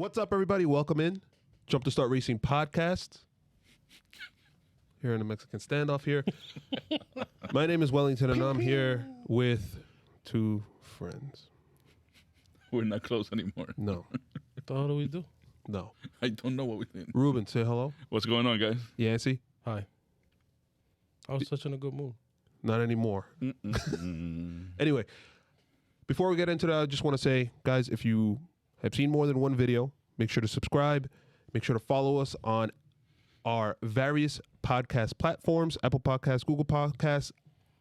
What's up, everybody? Welcome in. Jump to Start Racing podcast. Here in the Mexican standoff here. My name is Wellington, and I'm here with two friends. We're not close anymore. No. What the hell do we do? No. I don't know what we did. Ruben, say hello. What's going on, guys? Yhancy? Hi. I was such in a good mood. Not anymore. Anyway, before we get into that, I just want to say, guys, if you have seen more than one video, make sure to subscribe. Make sure to follow us on our various podcast platforms: Apple Podcasts, Google Podcasts,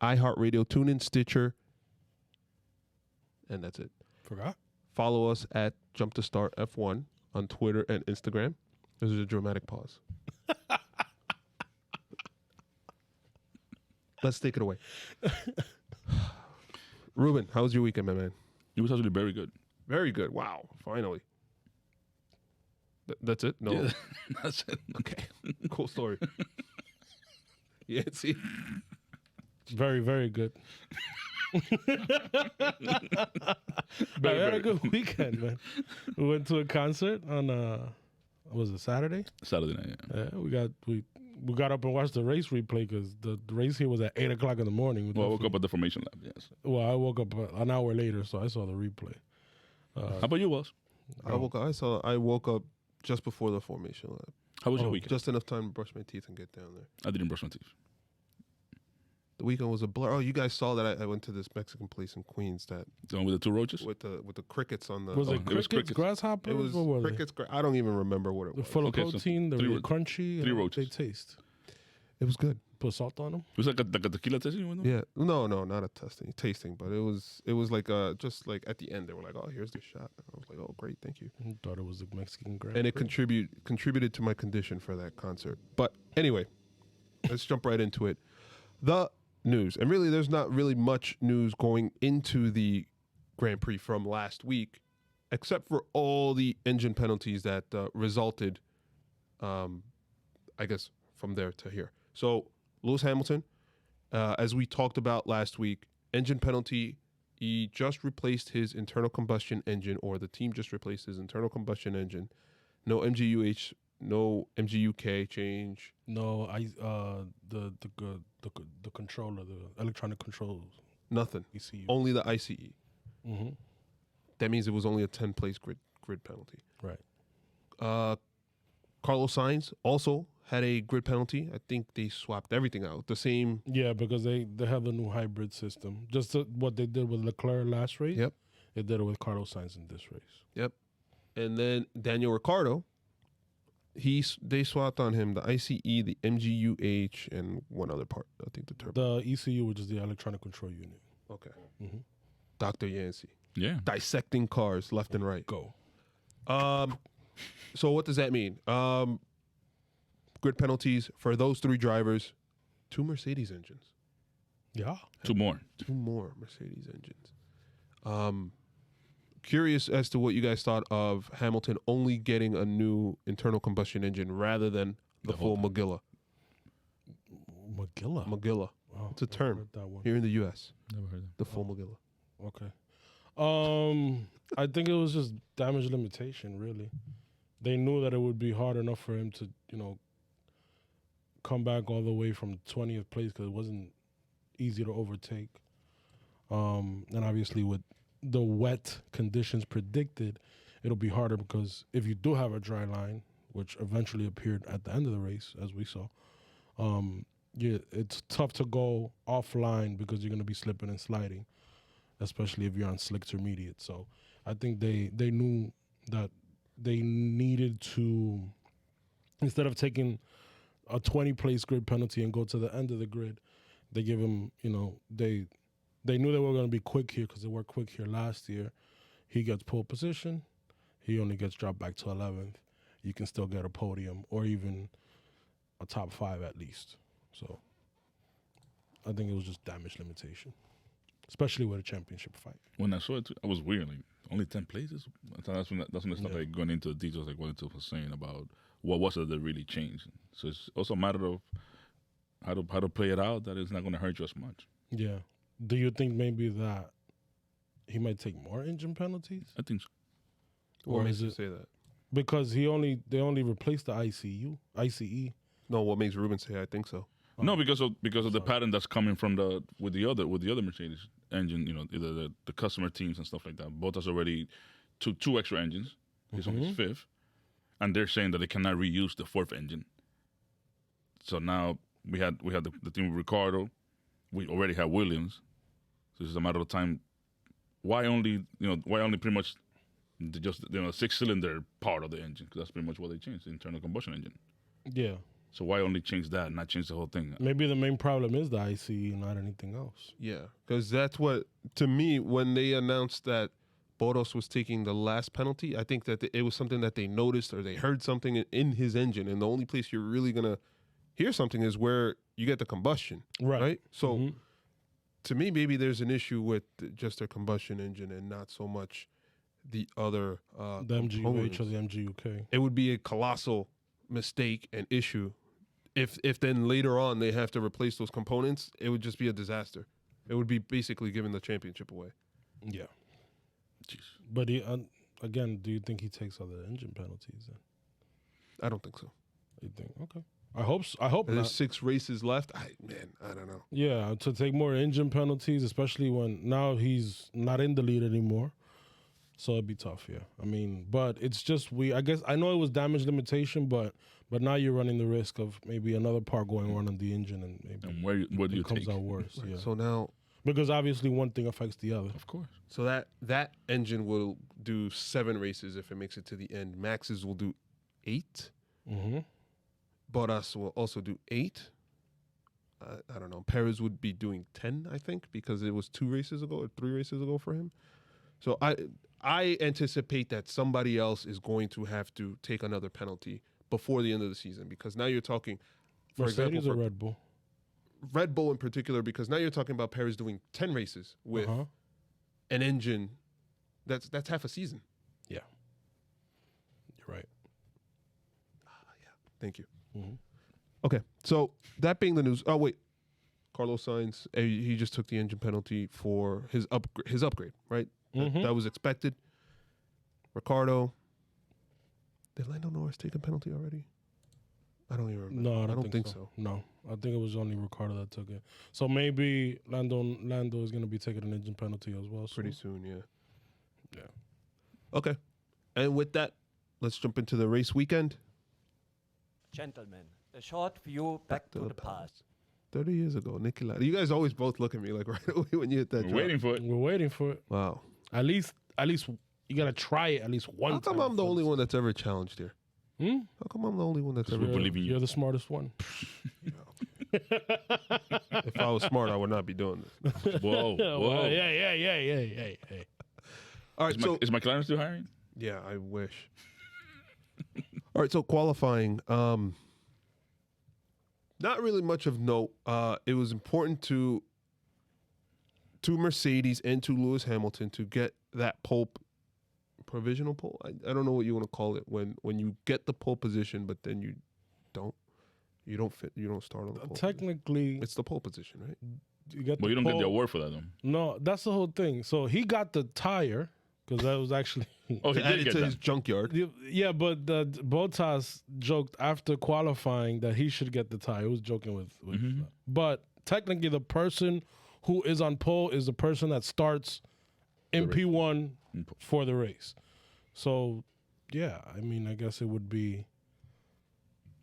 iHeart Radio, TuneIn, Stitcher, and that's it. Forgot? Follow us at Jump to Start F1 on Twitter and Instagram. This is a dramatic pause. Let's take it away. Ruben, how was your weekend, my man? It was actually very good. Very good. Wow. Finally. That's it? No. Yeah, that's it. Okay. Cool story. Yeah, see? Very, very good. I had a good weekend, man. We went to a concert on was it Saturday? Saturday night, yeah. Yeah, we got up and watched the race replay because the race here was at 8 o'clock in the morning. Well, I woke up at the formation lab, yes. Well, I woke up an hour later, so I saw the replay. How about you, Wells? I woke up just before the formation lab. How was your weekend? Just enough time to brush my teeth and get down there. I didn't brush my teeth. The weekend was a blur. Oh, you guys saw that I went to this Mexican place in Queens that The one with the two roaches? with the crickets on the. Was Oh, it it was crickets, crickets. grasshoppers? It was what were crickets. I don't even remember what it they? was. Full of Okay, so protein, they're three crunchy. three and roaches. They taste. It was good. Put salt on them. It was like a tequila tasting one? Yeah. No, not a tasting, but it was like just like at the end they were like, oh, here's the shot. I was like, oh, great, thank you. I thought it was the Mexican Grand And it Prix. contributed to my condition for that concert. But anyway, let's jump right into it. The news, and really, there's not really much news going into the Grand Prix from last week, except for all the engine penalties that resulted, I guess, from there to here. So Lewis Hamilton, as we talked about last week, engine penalty. He just replaced his internal combustion engine, or the team just replaced his internal combustion engine. No MGUH, no MGUK change. No, the controller, the electronic controls. Nothing. ECU. Only the ICE. Mm-hmm. That means it was only a 10-place grid penalty. Right. Carlos Sainz also had a grid penalty. I think they swapped everything out. The same. Yeah, because they have the new hybrid system. Just what they did with Leclerc last race. Yep. They did it with Carlos Sainz in this race. Yep. And then Daniel Ricciardo, they swapped on him the ICE, the MGUH, and one other part. I think the turbo. The ECU, which is the electronic control unit. Okay. Mm-hmm. Dr. Yhancy. Yeah. Dissecting cars left and right. Go. So what does that mean? Grid penalties for those three drivers, 2 Mercedes engines. Yeah. Two more. 2 more Mercedes engines. Curious as to what you guys thought of Hamilton only getting a new internal combustion engine rather than the full Magilla. Magilla. Magilla. Wow, It's a never term heard that one. here in the U.S. Never heard that. The full Magilla. Okay. I think it was just damage limitation, really. They knew that it would be hard enough for him to, come back all the way from 20th place because it wasn't easy to overtake. And obviously with the wet conditions predicted, it'll be harder because if you do have a dry line, which eventually appeared at the end of the race, as we saw, it's tough to go offline because you're going to be slipping and sliding, especially if you're on Slick-termidiates. So I think they knew that they needed to, instead of taking a 20-place grid penalty and go to the end of the grid, they give him, they knew they were going to be quick here because they were quick here last year. He gets pole position. He only gets dropped back to 11th. You can still get a podium or even a top 5 at least. So I think it was just damage limitation, especially with a championship fight. When I saw it, I was weird. Like, only 10 places? I thought that's when I started like, going into the details, like Wellington was saying about what was it that really changed. So it's also a matter of how to play it out that it's not going to hurt you as much. Yeah. Do you think maybe that he might take more engine penalties? I think so. What Or makes is you it- say that? Because they only replaced the ICE. No, what makes Ruben say I think so? No, because of the pattern that's coming from with the other Mercedes engine. You know, the customer teams and stuff like that. Bottas already took 2 extra engines. He's on his 5th, and they're saying that they cannot reuse the 4th engine. So now we had the team with Ricardo. We already have Williams. So it's a matter of time. Why only pretty much just 6-cylinder part of the engine? Because that's pretty much what they changed, the internal combustion engine. Yeah. So why only change that and not change the whole thing? Maybe the main problem is the ICE, not anything else. Yeah, because that's what, to me, when they announced that Bottas was taking the last penalty, I think that it was something that they noticed or they heard something in his engine. And the only place you're really going to hear something is where you get the combustion. Right. So to me, maybe there's an issue with just their combustion engine and not so much the other The MGUH or the MGUK. It would be a colossal mistake and issue if then later on they have to replace those components. It would just be a disaster. It would be basically giving the championship away. Yeah. Jeez. But again, do you think he takes other engine penalties then? I don't think so. You think? Okay. I hope There's not. 6 races left. I don't know. Yeah, to take more engine penalties, especially when now he's not in the lead anymore. So it'd be tough, yeah. I mean, but it's just I guess I know it was damage limitation, but now you're running the risk of maybe another part going wrong on the engine and maybe And where do you it comes take? out worse. Right. Yeah. So now, Because obviously one thing affects the other. Of course. so that engine will do 7 races if it makes it to the end. Max's will do 8. Mm-hmm. Bottas will also do 8. I don't know. Perez would be doing 10, I think, because it was 2 races ago or 3 races ago for him. So I anticipate that somebody else is going to have to take another penalty before the end of the season, because now you're talking, for Mercedes example, or Red Bull? Red Bull in particular, because now you're talking about Perez doing 10 races with an engine that's half a season. Yeah. You're right. Thank you. Mm-hmm. Okay, so that being the news. Oh wait, Carlos Sainz, he just took the engine penalty for his upgrade, right? That was expected. Ricardo, did Lando Norris take a penalty already? I don't even remember. No, I don't think so. No, I think it was only Ricardo that took it. So maybe Lando is going to be taking an engine penalty as well. Pretty soon, yeah. Yeah. Okay, and with that, let's jump into the race weekend. Gentlemen, a short view back to the past. 30 years ago, Niki Lauda. You guys always both look at me like right away when you hit that We're drop. waiting for it. We're waiting for it. Wow. At least you got to try it at least one How time. come I'm the only one that's ever challenged here? Hmm? How come I'm the only one that's ever... we believe in you. You're the smartest one. If I was smart, I would not be doing this. Whoa, whoa. Well, yeah. All right, so... Is McLaren still hiring? Yeah, I wish. All right, so qualifying. Not really much of note. It was important to Mercedes and to Lewis Hamilton to get that provisional pole. I don't know what you want to call it when you get the pole position, but then you don't start on the pole. Technically, It's the pole position, right? you get But you don't get the pole. award for that, though. No, that's the whole thing. So he got the tire because that was actually. Oh, he To add did it get to that. his junkyard. Yeah, but Bottas joked after qualifying that he should get the tire. He was joking with But technically, the person who is on pole is the person that starts in P1 for the race. So, yeah, I mean, I guess it would be.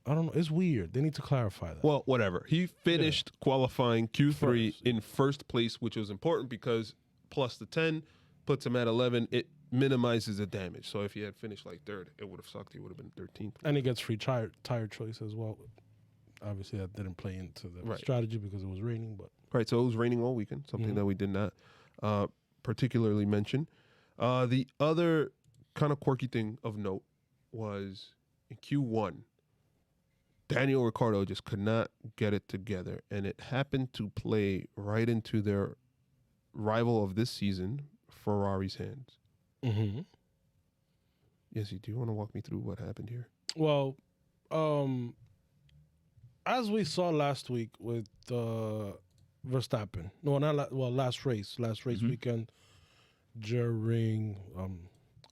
I don't know. It's weird. They need to clarify that. Well, whatever. He finished qualifying Q3 First. in first place, which was important because plus the 10 puts him at 11. It minimizes the damage. So if he had finished like third, it would have sucked. He would have been 13th. And he gets free tire choice as well. Obviously, that didn't play into the strategy because it was raining. But Right, so it was raining all weekend, something that we did not particularly mention. The other kind of quirky thing of note was in Q1, Daniel Ricciardo just could not get it together, and it happened to play right into their rival of this season, Ferrari's hands. Yhancy, do you want to walk me through what happened here? well, as we saw last week with Verstappen. No, not last race weekend during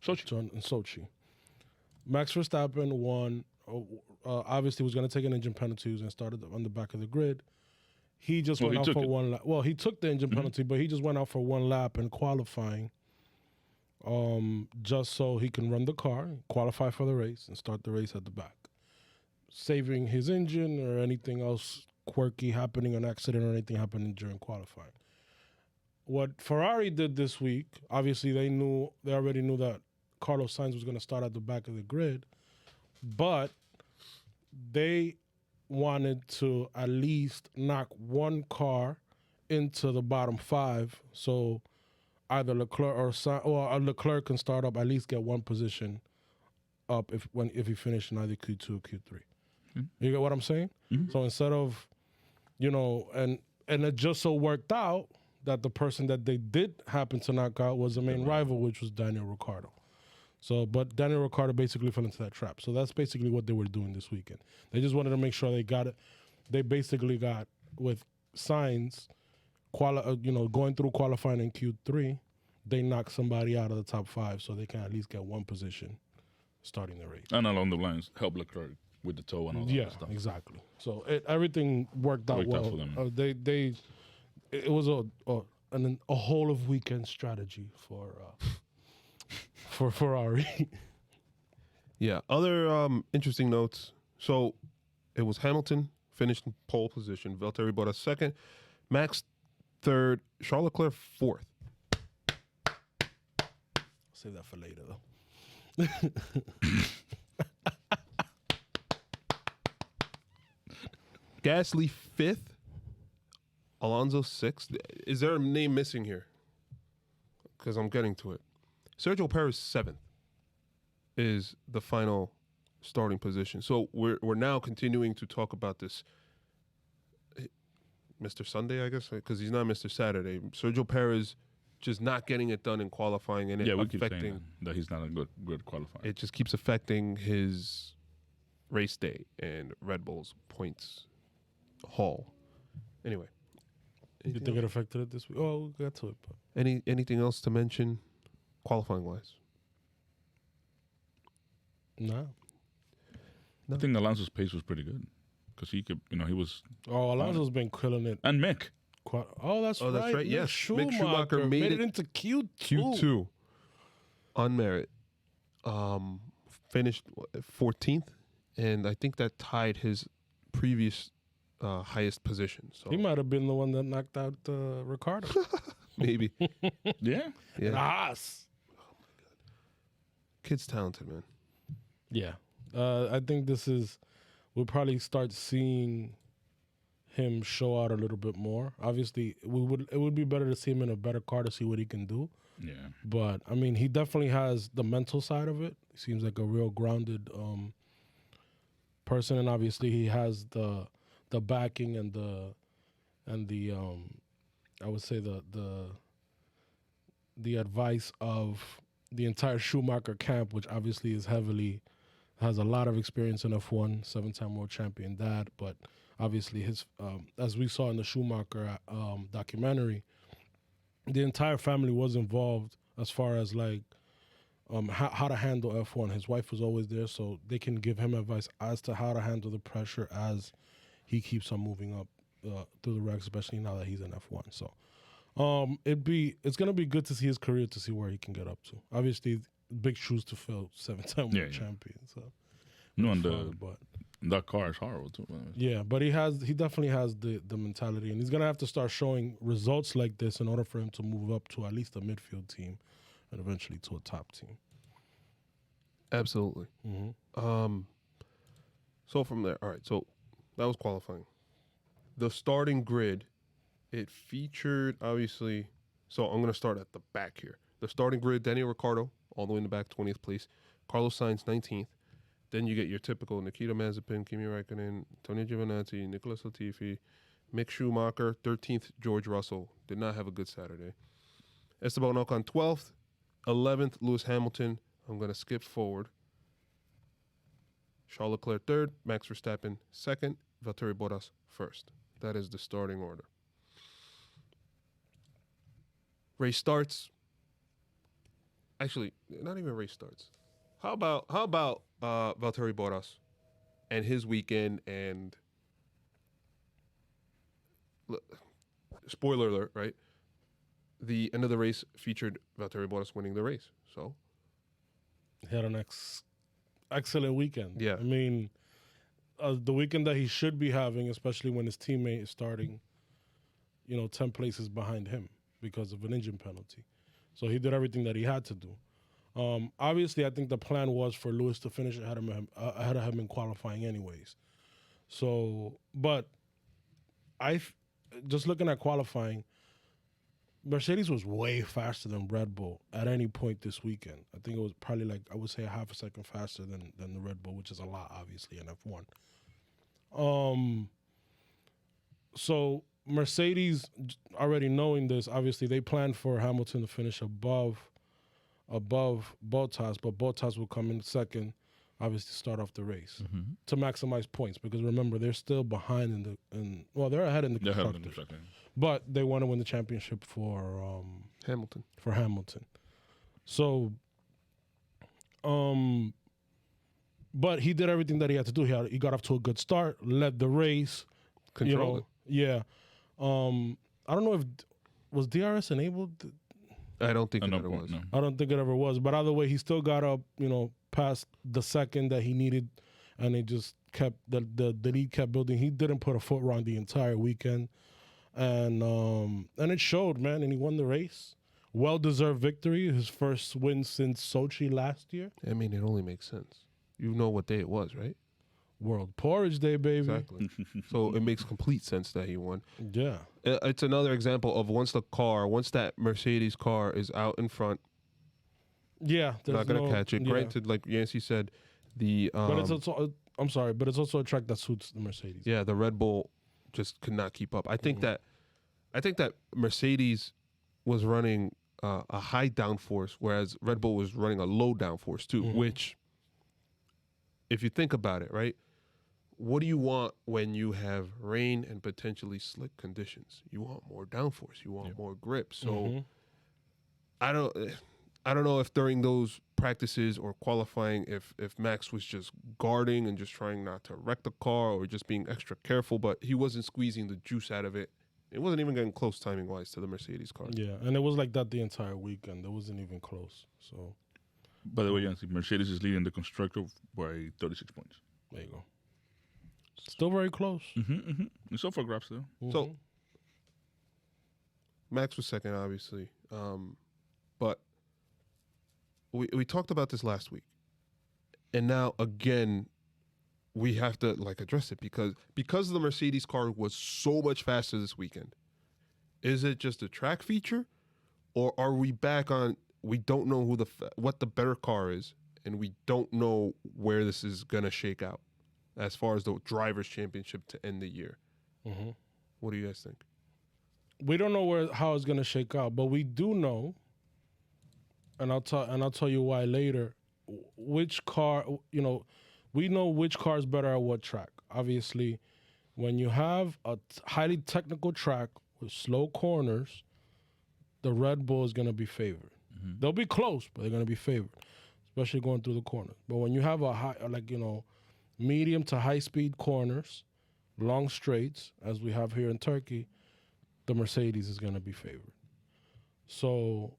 Sochi. in Sochi. Max Verstappen won. Obviously, was going to take an engine penalty. He was going to start on the back of the grid. He just went out for one lap. Well, he took the engine penalty, but he just went out for one lap in qualifying, just so he can run the car, qualify for the race, and start the race at the back, saving his engine or anything else quirky happening, an accident or anything happening during qualifying. What Ferrari did this week, obviously they already knew that Carlos Sainz was going to start at the back of the grid, but they wanted to at least knock one car into the bottom five, so either Leclerc or Leclerc can start up, at least get one position up if he finished in either Q2 or Q3. Mm-hmm. You get what I'm saying? Mm-hmm. So instead of, and it just so worked out that the person that they did happen to knock out was the main rival, which was Daniel Ricciardo. So, but Daniel Ricciardo basically fell into that trap. So that's basically what they were doing this weekend. They just wanted to make sure they got it. They basically got, with Sainz, going through qualifying in Q3, they knocked somebody out of the top five so they can at least get one position starting the race. And along the lines, help Leclerc with the toe and all that stuff. Yeah, exactly. So everything worked out well. For them. It was a whole of weekend strategy for Ferrari. Yeah. Other interesting notes. So it was Hamilton finished in pole position. Valtteri Bottas second. Max third. Charles Leclerc fourth. Save that for later, though. Gasly fifth. Alonso sixth. Is there a name missing here? Because I'm getting to it. Sergio Perez seventh is the final starting position. So we're now continuing to talk about this Mr. Sunday, I guess, because he's not Mr. Saturday. Sergio Perez just not getting it done in qualifying, and we keep saying that he's not a good qualifier. It just keeps affecting his race day and Red Bull's points haul. Anyway, you think it affected it this week? Oh, we got to it. But. Anything else to mention, qualifying wise? No. I think Alonso's pace was pretty good because he could, he was. Oh, Alonso's been killing it. And Mick. That's right. Yes, Mick Schumacher made it into Q2. Q2 on merit. Finished 14th, and I think that tied his previous highest position. So he might have been the one that knocked out Ricciardo. Maybe. Yeah. Haas. Oh my God. Kid's talented, man. Yeah. I think we'll probably start seeing him show out a little bit more. Obviously, it would be better to see him in a better car to see what he can do. Yeah. But I mean, he definitely has the mental side of it. He seems like a real grounded person, and obviously he has the backing and the I would say the advice of the entire Schumacher camp, which obviously has a lot of experience in F1, 7-time world champion dad, but obviously his as we saw in the Schumacher documentary, the entire family was involved as far as like how to handle F1. His wife was always there, so they can give him advice as to how to handle the pressure as he keeps on moving up through the ranks, especially now that he's in F1. So it's gonna be good to see his career, to see where he can get up to. Obviously, big shoes to fill, 7-time world champion. So but that car is horrible too. Yeah, but he definitely has the mentality, and he's gonna have to start showing results like this in order for him to move up to at least a midfield team, and eventually to a top team. Absolutely. Mm-hmm. So from there, all right. So that was qualifying. The starting grid, it featured obviously. So I'm gonna start at the back here. The starting grid: Daniel Ricciardo all the way in the back, 20th place. Carlos Sainz, 19th. Then you get your typical Nikita Mazepin, Kimi Räikkönen, Antonio Giovinazzi, Nicolas Latifi, Mick Schumacher, 13th, George Russell. Did not have a good Saturday. Esteban Ocon, 12th. 11th, Lewis Hamilton. I'm going to skip forward. Charles Leclerc, 3rd. Max Verstappen, 2nd. Valtteri Bottas, 1st. That is the starting order. Race starts. Actually, not even race starts. How about Valtteri Bottas and his weekend? And spoiler alert, right? The end of the race featured Valtteri Bottas winning the race. So He had an excellent weekend. Yeah. I mean, the weekend that he should be having, especially when his teammate is starting, 10 places behind him because of an engine penalty. So he did everything that he had to do. Obviously, I think the plan was for Lewis to finish ahead of him in qualifying anyways. So, but just looking at qualifying, Mercedes was way faster than Red Bull at any point this weekend. I think it was probably like, I would say, a half a second faster than the Red Bull, which is a lot, obviously, in F1. So Mercedes, already knowing this, obviously they planned for Hamilton to finish above Bottas, but Bottas will come in second, obviously start off the race to maximize points, because remember, they're still behind they're ahead in the constructors, but they want to win the championship for Hamilton. So, but he did everything that he had to do. He got off to a good start, led the race, Control it. Yeah. I don't know if was DRS enabled. I don't think it ever was. No. I don't think it ever was. But either way, he still got up, past the second that he needed, and it just kept the lead kept building. He didn't put a foot wrong the entire weekend, and it showed, man. And he won the race. Well-deserved victory. His first win since Sochi last year. I mean, it only makes sense. You know what day it was, right? World Porridge Day, baby. Exactly. So it makes complete sense that he won. Yeah. It's another example of once that Mercedes car is out in front, Yeah. not going to catch it. Yeah. Granted, like Yhancy said, But it's also, I'm sorry, but it's also a track that suits the Mercedes. yeah, the Red Bull just could not keep up. I think that Mercedes was running a high downforce, whereas Red Bull was running a low downforce too, which, if you think about it, right? What do you want when you have rain and potentially slick conditions? You want more downforce. You want more grip. So I don't know if during those practices or qualifying, if Max was just guarding and just trying not to wreck the car or just being extra careful, but he wasn't squeezing the juice out of it. It wasn't even getting close timing-wise to the Mercedes car. Yeah, and it was like that the entire weekend. It wasn't even close. So By the way, Yhancy, Mercedes is leading the constructor by 36 points. there you go. Still very close. It's up for grabs still. So Max was second, obviously, but we talked about this last week, and now again we have to address it because the Mercedes car was so much faster this weekend. Is it just a track feature, or are we back on? We don't know what the better car is, and we don't know where this is gonna shake out as far as the drivers' championship to end the year. What do you guys think? We don't know how it's gonna shake out, but we do know, and I'll tell you why later. Which car, we know which car is better at what track. Obviously, when you have a highly technical track with slow corners, the Red Bull is gonna be favored. They'll be close, but they're gonna be favored, especially going through the corners. But when you have a high, medium to high speed corners, long straights, as we have here in Turkey, the Mercedes is going to be favored. So,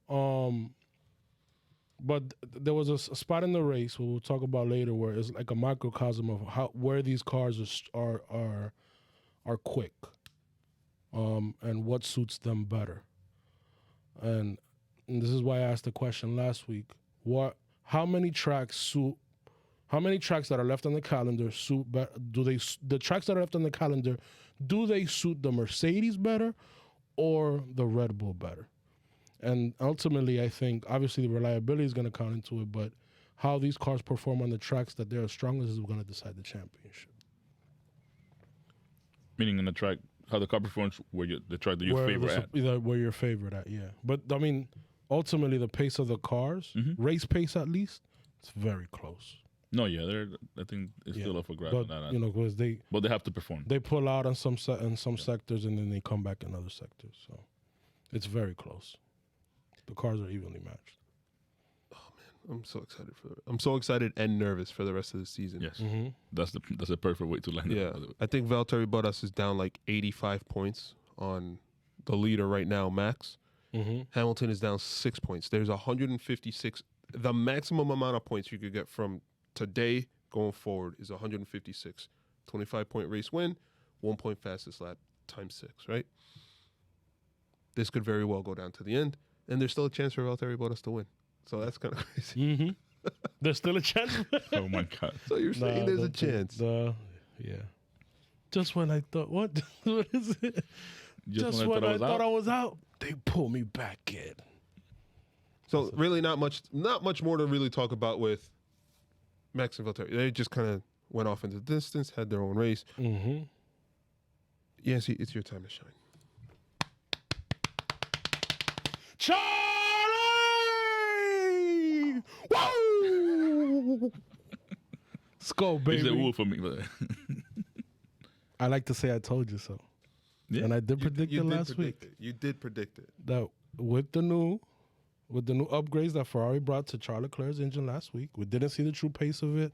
but there was a spot in the race we'll talk about later where it's like a microcosm of where these cars are quick, and what suits them better. And this is why I asked the question last week: how many tracks that are left on the calendar suit? The tracks that are left on the calendar, do they suit the Mercedes better or the Red Bull better? And ultimately, I think obviously the reliability is going to count into it, but how these cars perform on the tracks that they're strongest is going to decide the championship. Meaning in the track, how the car performs, the track that you're favorite at. Where you're favorite at, yeah. But I mean, ultimately, the pace of the cars, race pace at least, it's very close. No, yeah, I think it's still up for grabs. But because they have to perform. They pull out on some sectors and then they come back in other sectors. So it's very close. The cars are evenly matched. Oh man, I'm so excited I'm so excited and nervous for the rest of the season. Yes, that's the perfect way to land it. Yeah, I think Valtteri Bottas is down like 85 points on the leader right now, Max. Hamilton is down 6 points. There's 156. The maximum amount of points you could get from today going forward is 156. 25-point race win, 1 point fastest lap, times 6, right? This could very well go down to the end, and there's still a chance for Valtteri Bottas to win. So that's kind of crazy. There's still a chance. Oh my God! So you're saying there's a chance? Yeah. Just when I thought, what is it? Just when I thought I was out, they pull me back in. So really, not much more to really talk about with Max and Valtteri. They just kind of went off into the distance, had their own race. Yeah, see, it's your time to shine. Charlie! Woo! Let's go, baby. It's a woo for me, but I like to say I told you so. Yeah. And I did predict it last week. You did predict it. That with the new upgrades that Ferrari brought to Charles Leclerc's engine last week, we didn't see the true pace of it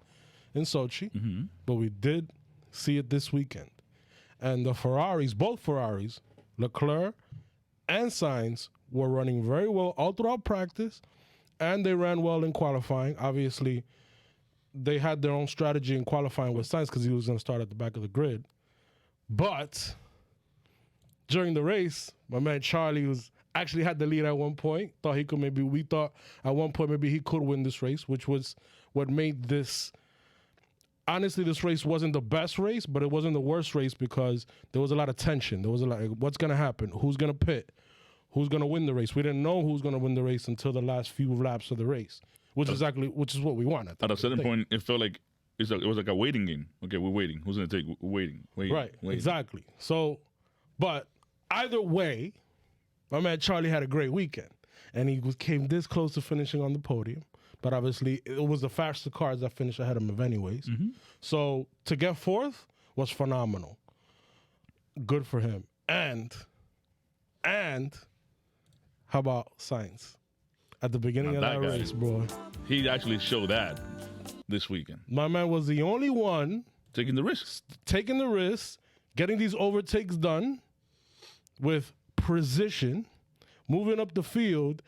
in Sochi, but we did see it this weekend. And the Ferraris, both Ferraris, Leclerc and Sainz, were running very well all throughout practice, and they ran well in qualifying. Obviously, they had their own strategy in qualifying with Sainz because he was going to start at the back of the grid. But during the race, my man Charlie actually had the lead at one point. We thought at one point maybe he could win this race, which was what made this. Honestly, this race wasn't the best race, but it wasn't the worst race because there was a lot of tension. There was a lot. What's going to happen? Who's going to pit? Who's going to win the race? We didn't know who was going to win the race until the last few laps of the race, which is what we wanted. At a certain point, it felt like it was like a waiting game. Okay, we're waiting. Who's going to take? We're waiting. Right, exactly. So, but either way, my man Charlie had a great weekend, and he came this close to finishing on the podium. But obviously, it was the faster cars that finished ahead of him anyways. So to get fourth was phenomenal. Good for him. And how about Sainz? At the beginning of that race, bro. He actually showed that this weekend. My man was the only one taking the risks, getting these overtakes done with precision, moving up the field.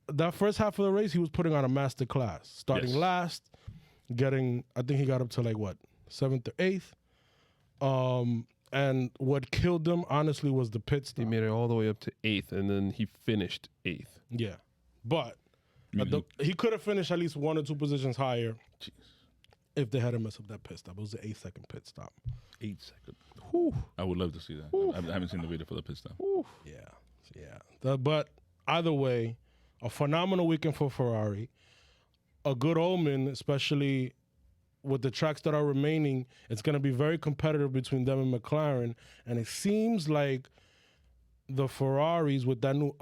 That first half of the race, he was putting on a master class. Starting last, I think he got up to 7th or 8th. And what killed him, honestly, was the pit stop. He made it all the way up to 8th, and then he finished 8th. Yeah. But he could have finished at least 1 or 2 positions higher if they hadn't messed up that pit stop. It was the 8-second pit stop. 8 seconds. Whew. I would love to see that. I haven't seen the video for the pit stop. Whew. Yeah. But either way, a phenomenal weekend for Ferrari. A good omen, especially with the tracks that are remaining. It's going to be very competitive between them and McLaren. And it seems like the Ferraris, with that new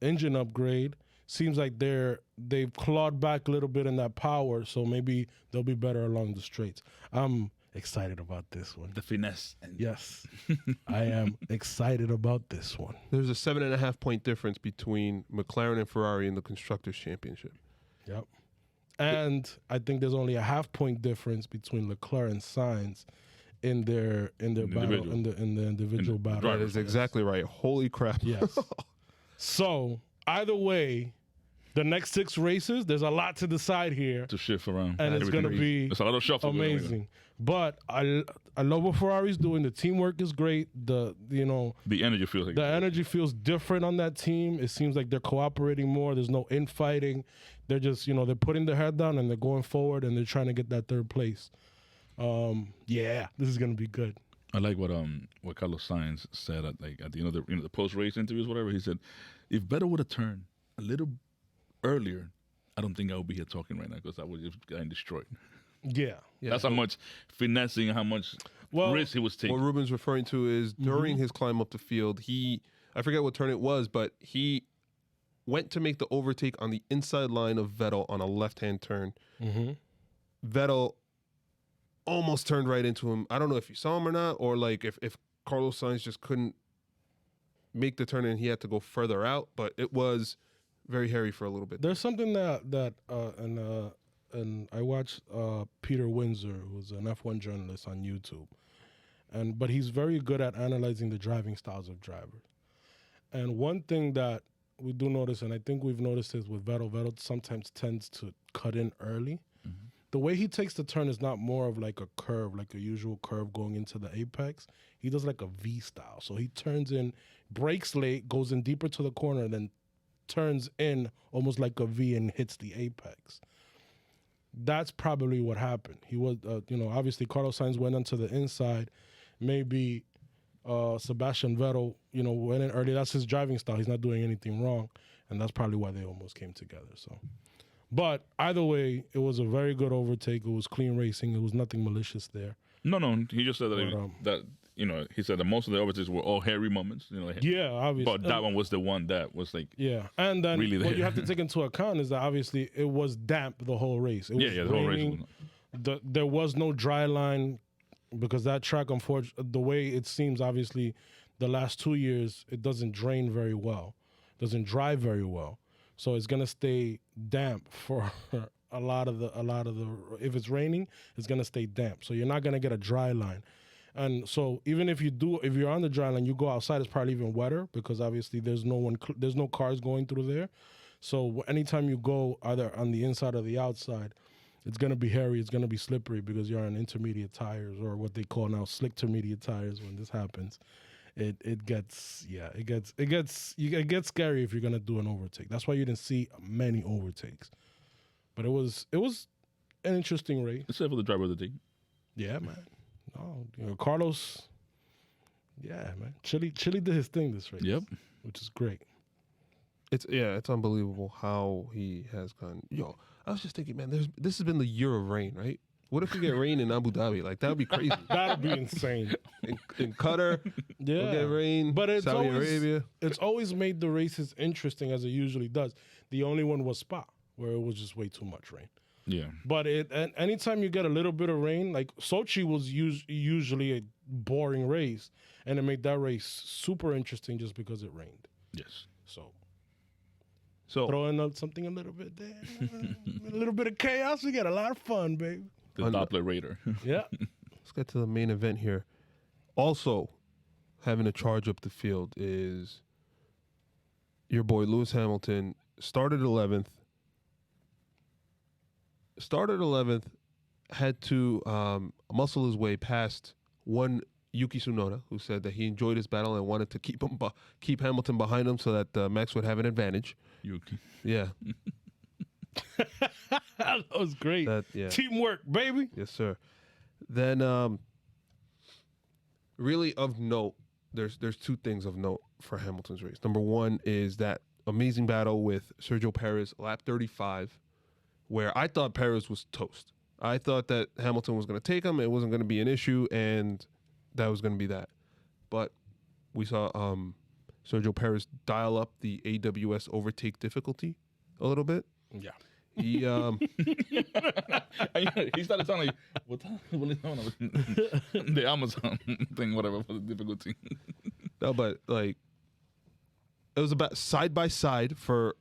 engine upgrade, seems like they've clawed back a little bit in that power. So maybe they'll be better along the straights. I'm excited about this one. The finesse. Yes. I am excited about this one. There's a 7.5 point difference between McLaren and Ferrari in the Constructors Championship. Yep. And I think there's only a half-point difference between Leclerc and Sainz in their battle, in the individual battle. That is exactly right. Holy crap. Yes. So either way, the next 6 races, there's a lot to decide here. To shift around. And it's going to be a lot of shuffle amazing. But I love what Ferrari's doing. The teamwork is great. The energy feels like the energy feels different on that team. It seems like they're cooperating more. There's no infighting. They're just, they're putting their head down and they're going forward and they're trying to get that 3rd place. This is going to be good. I like what Carlos Sainz said at the end of the post race interviews, whatever. He said, if Vettel would have turned a little earlier, I don't think I would be here talking right now because I would have gotten destroyed. Yeah. That's how much finessing, how much risk he was taking. What Ruben's referring to is during his climb up the field, I forget what turn it was, but he went to make the overtake on the inside line of Vettel on a left-hand turn. Vettel almost turned right into him. I don't know if you saw him or not, or if Carlos Sainz just couldn't make the turn and he had to go further out, but it was very hairy for a little bit. There's something and I watched Peter Windsor, who's an F1 journalist on YouTube, but he's very good at analyzing the driving styles of drivers. And one thing that we do notice, and I think we've noticed this with Vettel sometimes tends to cut in early. Mm-hmm. The way he takes the turn is not more of like a curve, like a usual curve going into the apex. He does like a V style. So he turns in, brakes late, goes in deeper to the corner, and then turns in almost like a V and hits the apex. That's probably what happened. He was, obviously Carlos Sainz went onto the inside. Maybe Sebastian Vettel, went in early. That's his driving style. He's not doing anything wrong. And that's probably why they almost came together. So, but either way, it was a very good overtake. It was clean racing. It was nothing malicious there. No. He just said that he said that most of the overtakes were all hairy moments. Yeah, obviously. But that one was the one that was like, yeah. And then really what you have to take into account is that obviously it was damp the whole race. It was the whole race. There was no dry line because that track, unfortunately, the way it seems, obviously, the last 2 years it doesn't drain very well, doesn't dry very well, so it's gonna stay damp for a lot of the. If it's raining, it's gonna stay damp, so you're not gonna get a dry line. And so even if you're on the dry line, you go outside, it's probably even wetter because obviously there's no cars going through there. So anytime you go either on the inside or the outside, it's going to be hairy, it's going to be slippery because you're on intermediate tires, or what they call now slick-termidiate tires. When this happens, it gets scary if you're going to do an overtake. That's why you didn't see many overtakes. But it was an interesting race. Except for the driver of the day. Yeah, man. No, Carlos. Yeah, man. Chile did his thing this race. Yep, which is great. It's unbelievable how he has gone. Yo, I was just thinking, man, this has been the year of rain, right? What if we get rain in Abu Dhabi? Like, that would be crazy. That would be insane. In Qatar, we'll get rain. But Saudi Arabia. It's always made the races interesting as it usually does. The only one was Spa, where it was just way too much rain. Yeah. But anytime you get a little bit of rain, like Sochi was usually a boring race, and it made that race super interesting just because it rained. Yes. So throwing up something a little bit there, a little bit of chaos, we got a lot of fun, baby. The Doppler Raider. Yeah. Let's get to the main event here. Also, having to charge up the field is your boy Lewis Hamilton. Started 11th, had to muscle his way past one Yuki Tsunoda, who said that he enjoyed his battle and wanted to keep Hamilton behind him so that Max would have an advantage. Yuki. Yeah. That was great. Teamwork, baby. Yes, sir. Then, really of note, there's two things of note for Hamilton's race. Number one is that amazing battle with Sergio Perez, lap 35, where I thought Perez was toast. I thought that Hamilton was going to take him. It wasn't going to be an issue, and that was going to be that. But we saw Sergio Perez dial up the AWS overtake difficulty a little bit. Yeah. He he started sounding like the Amazon thing, whatever, for the difficulty. No, but like it was about side by side for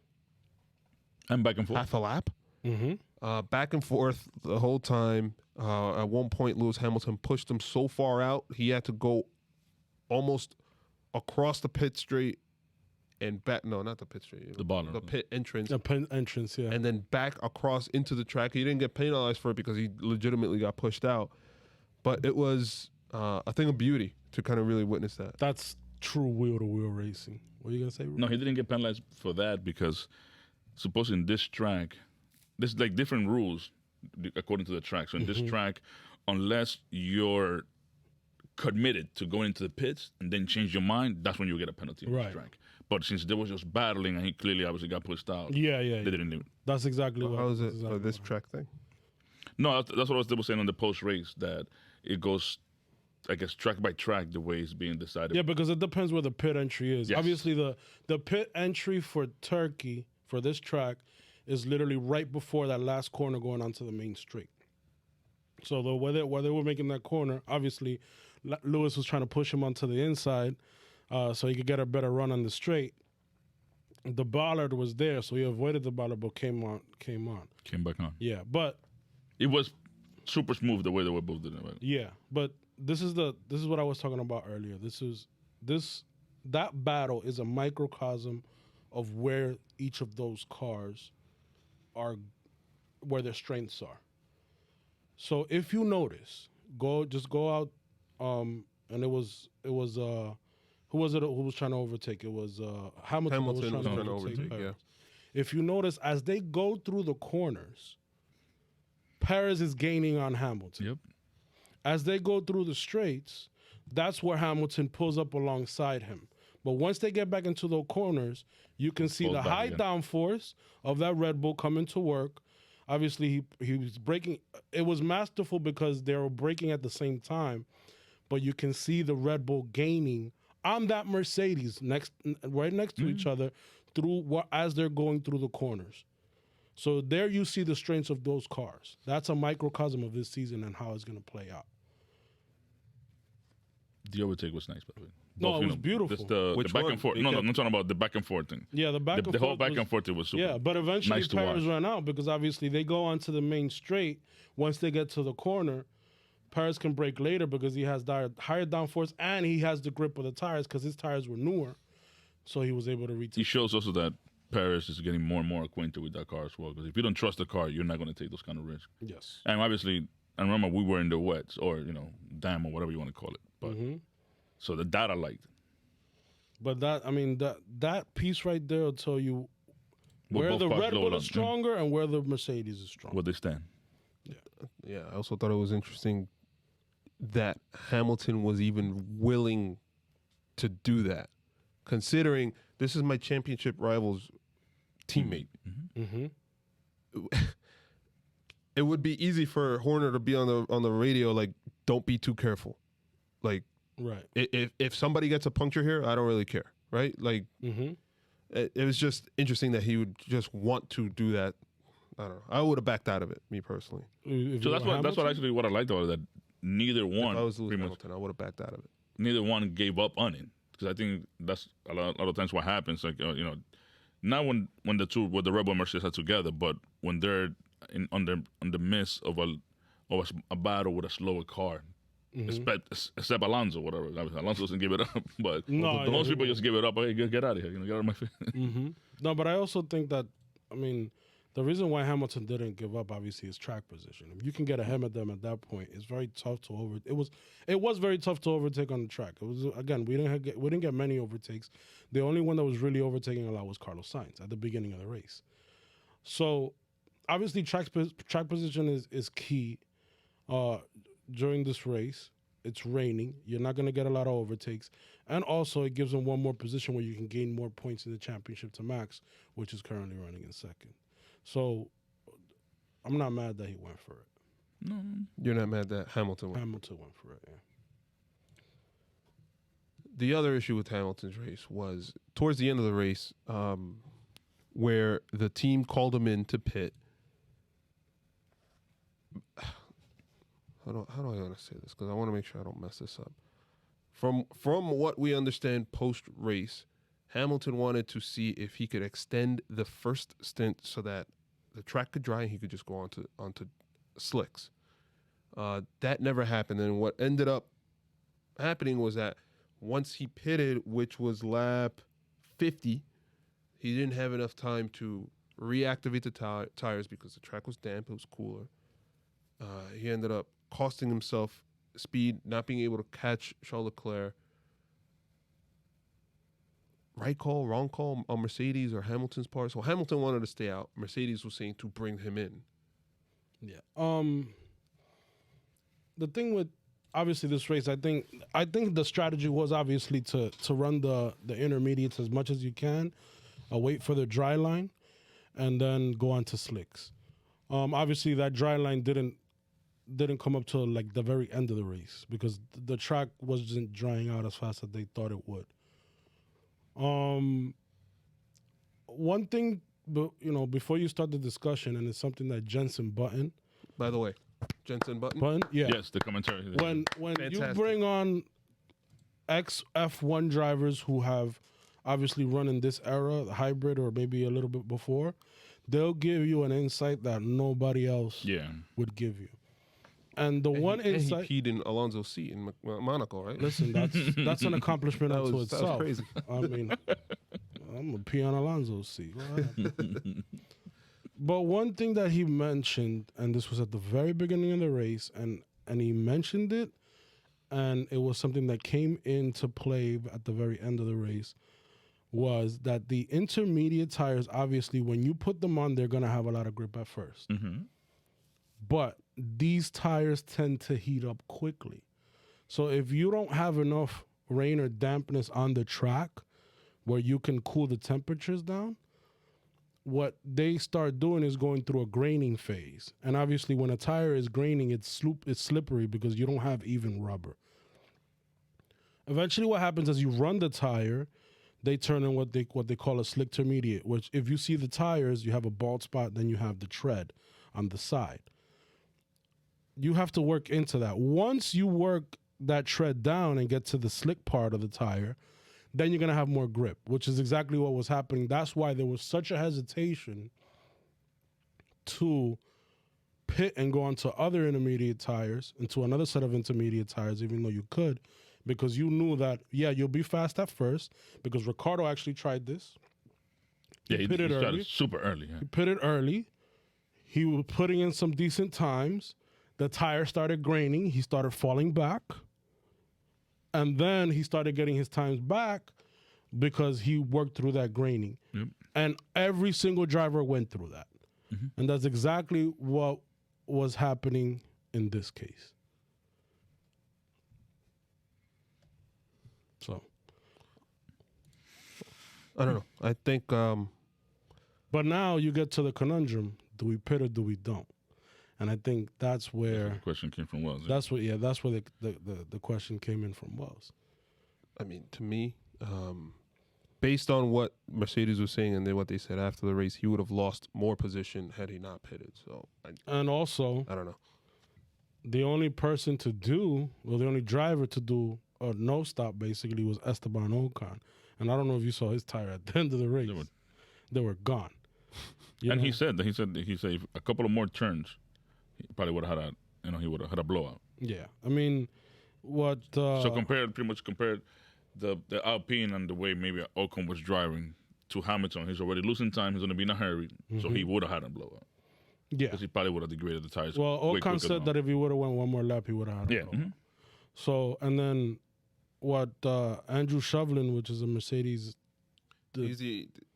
and back and forth half a lap. Mm-hmm. Back and forth the whole time. At one point, Lewis Hamilton pushed him so far out, he had to go almost across the pit straight and back. No, not the pit straight. The bottom. The pit entrance. The pit entrance, yeah. And then back across into the track. He didn't get penalized for it because he legitimately got pushed out. But it was a thing of beauty to kind of really witness that. That's true wheel-to-wheel racing. What are you going to say, Ruben? No, he didn't get penalized for that because supposedly in this track, there's like different rules according to the track. So in this track, unless you're committed to going into the pits and then change your mind, that's when you get a penalty on this track. But since they was just battling and he clearly obviously got pushed out, they didn't leave. That's exactly what. How is it for this track thing? No, that's what they were saying on the post-race, that it goes, I guess, track by track the way it's being decided. Yeah, because it depends where the pit entry is. Yes. Obviously, the pit entry for Turkey, for this track, is literally right before that last corner going onto the main straight. So while they were making that corner, obviously, Lewis was trying to push him onto the inside so he could get a better run on the straight. the bollard was there, so he avoided the bollard, but came back on. Yeah, but it was super smooth the way they were both doing it. Right? yeah, but this is what I was talking about earlier. That battle is a microcosm of where each of those cars are, where their strengths are. So if you notice, go out, and it was who was it who was trying to overtake? It was Hamilton was trying to overtake Perez. Yeah. If you notice, as they go through the corners, Perez is gaining on Hamilton. Yep. As they go through the straights, that's where Hamilton pulls up alongside him. But once they get back into the corners, you can see the high downforce of that Red Bull coming to work. Obviously, he was braking. It was masterful because they were braking at the same time, but you can see the Red Bull gaining on that Mercedes right next to each other as they're going through the corners. So there you see the strengths of those cars. That's a microcosm of this season and how it's going to play out. The overtake was nice, by the way. No, it was beautiful. Just the back and forth. No, I'm talking about the back and forth thing. Yeah, the whole back and forth was super. Yeah, but eventually nice Perez ran out because obviously they go onto the main straight. Once they get to the corner, Perez can brake later because he has higher downforce and he has the grip of the tires because his tires were newer. So he was able to retake. He shows also that Perez is getting more and more acquainted with that car as well. Because if you don't trust the car, you're not going to take those kind of risks. Yes. And obviously, I remember we were in the wets or, dam or whatever you want to call it. But so the data liked. But that piece right there will tell you where the Red Bull is stronger and where the Mercedes is stronger. Where they stand. Yeah, I also thought it was interesting that Hamilton was even willing to do that, considering this is my championship rival's teammate. It would be easy for Horner to be on the radio like, don't be too careful. Like, right. If somebody gets a puncture here, I don't really care, right? Like, it was just interesting that he would just want to do that. I don't know. I would have backed out of it, me personally. So that's what I liked about it, that neither one. If I was Lewis Hamilton, I would have backed out of it. Neither one gave up on it, because I think that's a lot of times what happens. Like not when the Red Bull and Mercedes are together, but when they're on the midst of a battle with a slower car. Except Alonso, whatever. Alonso doesn't give it up, but most people just give it up. Hey, get out of here. Get out of my face. No, but I also think that, the reason why Hamilton didn't give up, obviously, is track position. If you can get ahead of them at that point, it's very tough to It was very tough to overtake on the track. It was, again, we didn't get many overtakes. The only one that was really overtaking a lot was Carlos Sainz at the beginning of the race. So obviously, track position is key. During this race, it's raining. You're not going to get a lot of overtakes. And also, it gives them one more position where you can gain more points in the championship to Max, which is currently running in second. So, I'm not mad that he went for it. No. You're not mad that Hamilton went? Hamilton went for it, yeah. The other issue with Hamilton's race was towards the end of the race, where the team called him in to pit. How do I want to say this? Because I want to make sure I don't mess this up. From what we understand post-race, Hamilton wanted to see if he could extend the first stint so that the track could dry and he could just go onto slicks. That never happened. And what ended up happening was that once he pitted, which was lap 50, he didn't have enough time to reactivate the tires because the track was damp. It was cooler. He ended up costing himself speed, not being able to catch Charles Leclerc. Right call, wrong call on Mercedes or Hamilton's part. So Hamilton wanted to stay out. Mercedes was saying to bring him in. Yeah. The thing with obviously this race, I think the strategy was obviously to run the intermediates as much as you can, wait for the dry line, and then go on to slicks. Obviously that dry line didn't come up till like the very end of the race because the track wasn't drying out as fast as they thought it would. One thing, before you start the discussion, and it's something that Jensen Button. By the way, Jensen Button? Button, yeah. Yes, the commentary. When you bring on ex-F1 drivers who have obviously running this era, the hybrid or maybe a little bit before, they'll give you an insight that nobody else would give you. And the one insight... he peed in Alonso's seat in Monaco, right? Listen, that's an accomplishment That unto was itself. crazy. I mean, I'm going to pee on Alonso's seat. Go ahead. But one thing that he mentioned, and this was at the very beginning of the race, and he mentioned it, and it was something that came into play at the very end of the race, was that the intermediate tires, obviously, when you put them on, they're going to have a lot of grip at first. Mm-hmm. But these tires tend to heat up quickly. So if you don't have enough rain or dampness on the track where you can cool the temperatures down, what they start doing is going through a graining phase. And obviously when a tire is graining, it's slippery because you don't have even rubber. Eventually what happens is you run the tire, they turn in what they call a slick-termidiate, which if you see the tires, you have a bald spot, then you have the tread on the side. You have to work into that. Once you work that tread down and get to the slick part of the tire, then you're going to have more grip, which is exactly what was happening. That's why there was such a hesitation to pit and go onto other intermediate tires, into another set of intermediate tires, even though you could, because you knew that, you'll be fast at first, because Ricciardo actually tried this. He pitted early. started super early. He pitted early. He was putting in some decent times. The tire started graining. He started falling back. And then he started getting his times back because he worked through that graining. Yep. And every single driver went through that. Mm-hmm. And that's exactly what was happening in this case. So. I don't know. I think... But now you get to the conundrum. Do we pit or do we don't? And I think that's where... The question came from Wells. That's where the question came in from Wells. I mean, to me, based on what Mercedes was saying and then what they said after the race, he would have lost more position had he not pitted. So, and also, I don't know. The only driver to do a no stop basically was Esteban Ocon, and I don't know if you saw his tire at the end of the race. They were gone. And he said a couple of more turns, he probably would have had he would have had a blowout. Yeah, I mean, what? So compared the Alpine and the way maybe Ocon was driving to Hamilton, he's already losing time. He's going to be in a hurry, so he would have had a blowout. Yeah, because he probably would have degraded the tires. Well, Ocon said that if he would have went one more lap, he would have had a blowout. Mm-hmm. So, and then what? Andrew Shovlin, which is a Mercedes. He's